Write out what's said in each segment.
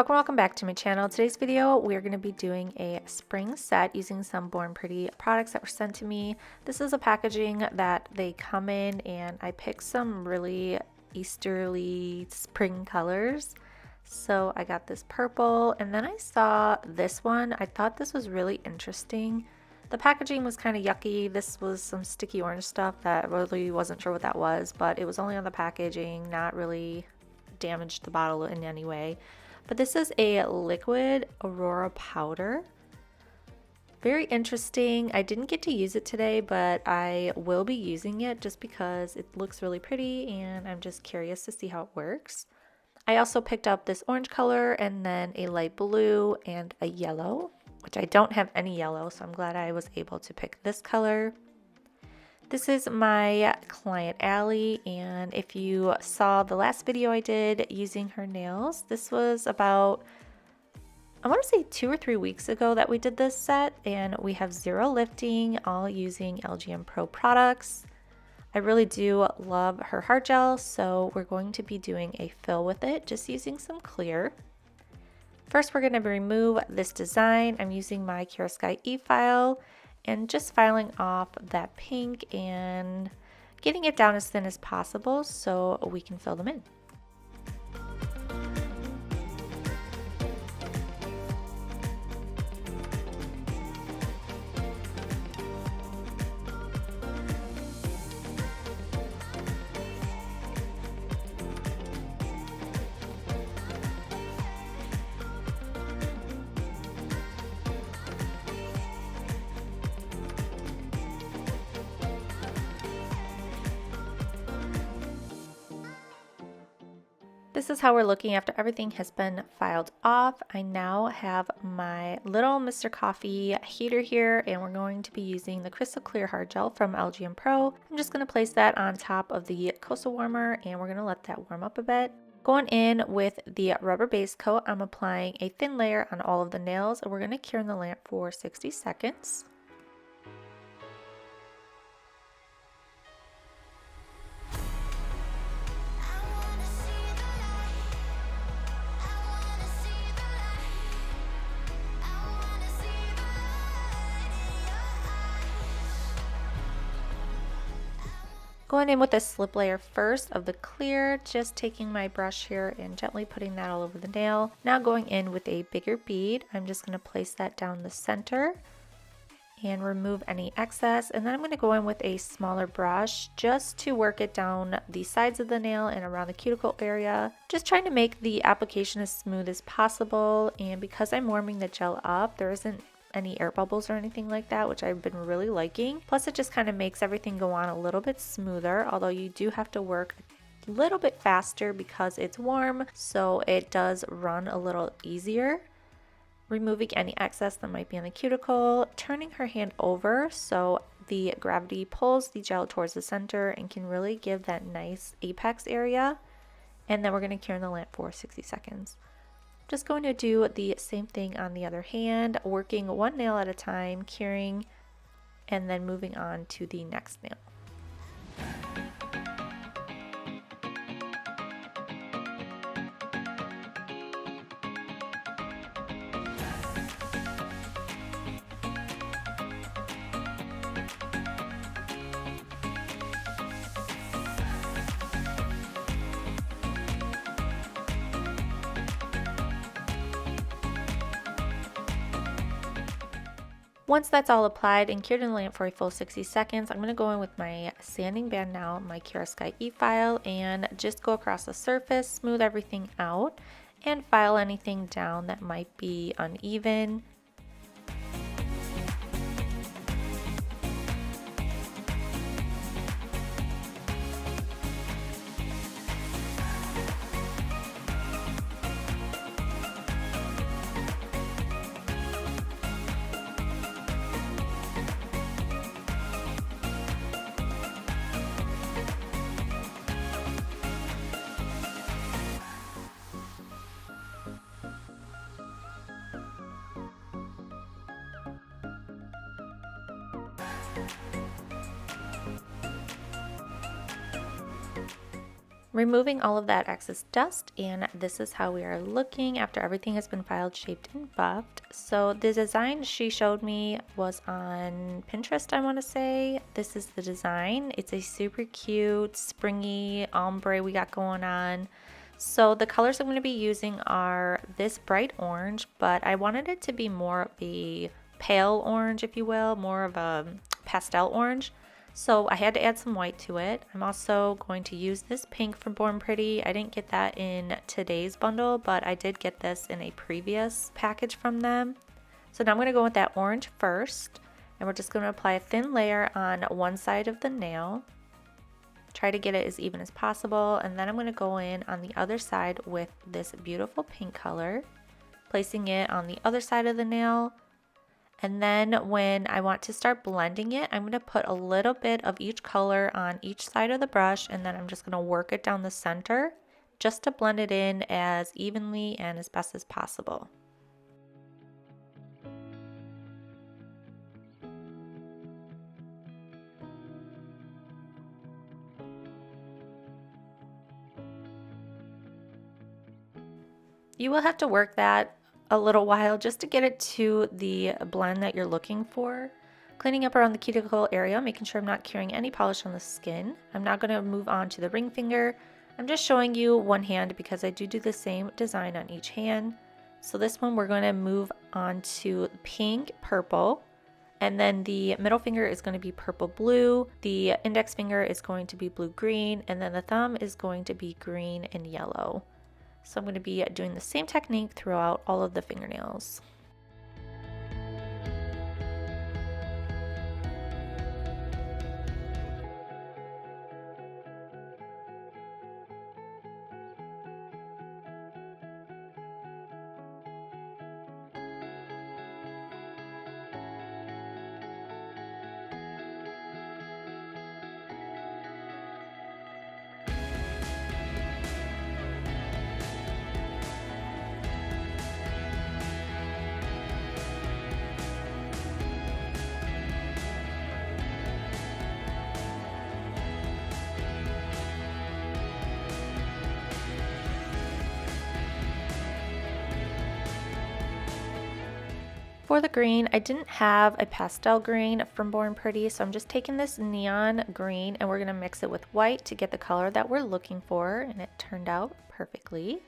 welcome back to my channel. Today's video, we're going to be doing a spring set using some Born Pretty products that were sent to me. This is a packaging that they come in, and I picked some really Easterly spring colors. So I got this purple, and then I saw this one. I thought this was really interesting. The packaging was kind of yucky. This was some sticky orange stuff that I really wasn't sure what that was, but it was only on the packaging, not really damaged the bottle in any way. But this is a liquid Aurora powder. Very interesting. I didn't get to use it today, but I will be using it just because it looks really pretty and I'm just curious to see how it works. I also picked up this orange color and then a light blue and a yellow, which I don't have any yellow, so I'm glad I was able to pick this color. This is my client Allie, and if you saw the last video I did using her nails, this was about, I want to say 2 or 3 weeks ago that we did this set, and we have zero lifting, all using LGNPro products. I really do love her hard gel, so we're going to be doing a fill with it, just using some clear. First, we're going to remove this design. I'm using my Sky e-file and just filing off that pink and getting it down as thin as possible so we can fill them in. This is how we're looking after everything has been filed off. I now have my little Mr. Coffee heater here, and we're going to be using the Crystal Clear Hard Gel from LGNPro. I'm just going to place that on top of the Coastal Warmer, and we're going to let that warm up a bit. Going in with the rubber base coat, I'm applying a thin layer on all of the nails, and we're going to cure in the lamp for 60 seconds. Going in with a slip layer first of the clear, just taking my brush here and gently putting that all over the nail. Now going in with a bigger bead, I'm just going to place that down the center and remove any excess. And then I'm going to go in with a smaller brush just to work it down the sides of the nail and around the cuticle area. Just trying to make the application as smooth as possible. And because I'm warming the gel up, there isn't any air bubbles or anything like that, which I've been really liking. Plus it just kind of makes everything go on a little bit smoother, although you do have to work a little bit faster because it's warm, so it does run a little easier. Removing any excess that might be on the cuticle, turning her hand over so the gravity pulls the gel towards the center and can really give that nice apex area. And then we're going to cure in the lamp for 60 seconds. Just going to do the same thing on the other hand, working one nail at a time, curing, and then moving on to the next nail. Once that's all applied and cured in the lamp for a full 60 seconds, I'm going to go in with my sanding band now, my Sky e-file, and just go across the surface, smooth everything out, and file anything down that might be uneven. Removing all of that excess dust, and this is how we are looking after everything has been filed, shaped, and buffed. So the design she showed me was on Pinterest, I want to say. This is the design. It's a super cute, springy ombre we got going on. So the colors I'm going to be using are this bright orange, but I wanted it to be more of a pale orange, if you will, more of a pastel orange. So I had to add some white to it. I'm also going to use this pink from Born Pretty. I didn't get that in today's bundle, but I did get this in a previous package from them. So now I'm going to go with that orange first, and we're just going to apply a thin layer on one side of the nail. Try to get it as even as possible, and then I'm going to go in on the other side with this beautiful pink color, placing it on the other side of the nail. And then when I want to start blending it, I'm going to put a little bit of each color on each side of the brush, and then I'm just going to work it down the center just to blend it in as evenly and as best as possible. You will have to work that a little while just to get it to the blend that you're looking for. Cleaning up around the cuticle area, making sure I'm not carrying any polish on the skin. I'm now going to move on to the ring finger. I'm just showing you one hand because I do the same design on each hand. So this one we're going to move on to pink, purple, and then the middle finger is going to be purple blue, the index finger is going to be blue green, and then the thumb is going to be green and yellow. So I'm going to be doing the same technique throughout all of the fingernails. For the green, I didn't have a pastel green from Born Pretty, so I'm just taking this neon green and we're going to mix it with white to get the color that we're looking for, and it turned out perfectly.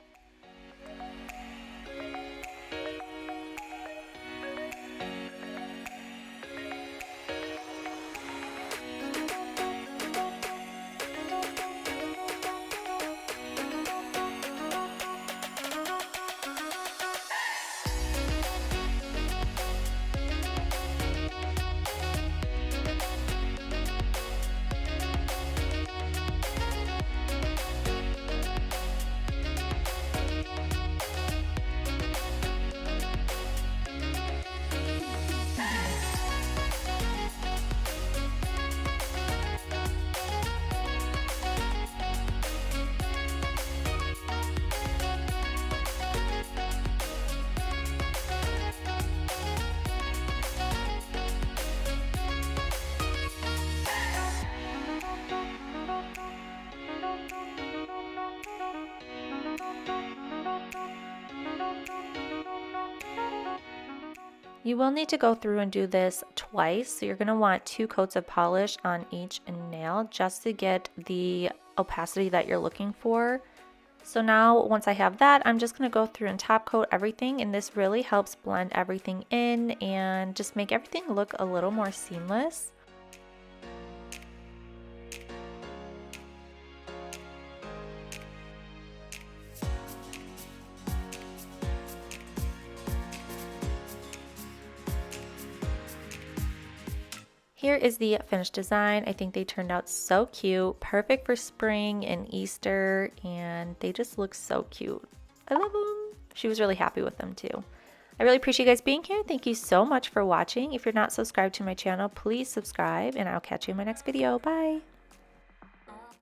You will need to go through and do this twice, so you're going to want 2 coats of polish on each nail just to get the opacity that you're looking for. So now once I have that, I'm just going to go through and top coat everything, and this really helps blend everything in and just make everything look a little more seamless. Here is the finished design. I think they turned out so cute, perfect for spring and Easter, and they just look so cute. I love them. She was really happy with them too. I really appreciate you guys being here. Thank you so much for watching. If you're not subscribed to my channel, please subscribe, and I'll catch you in my next video. Bye.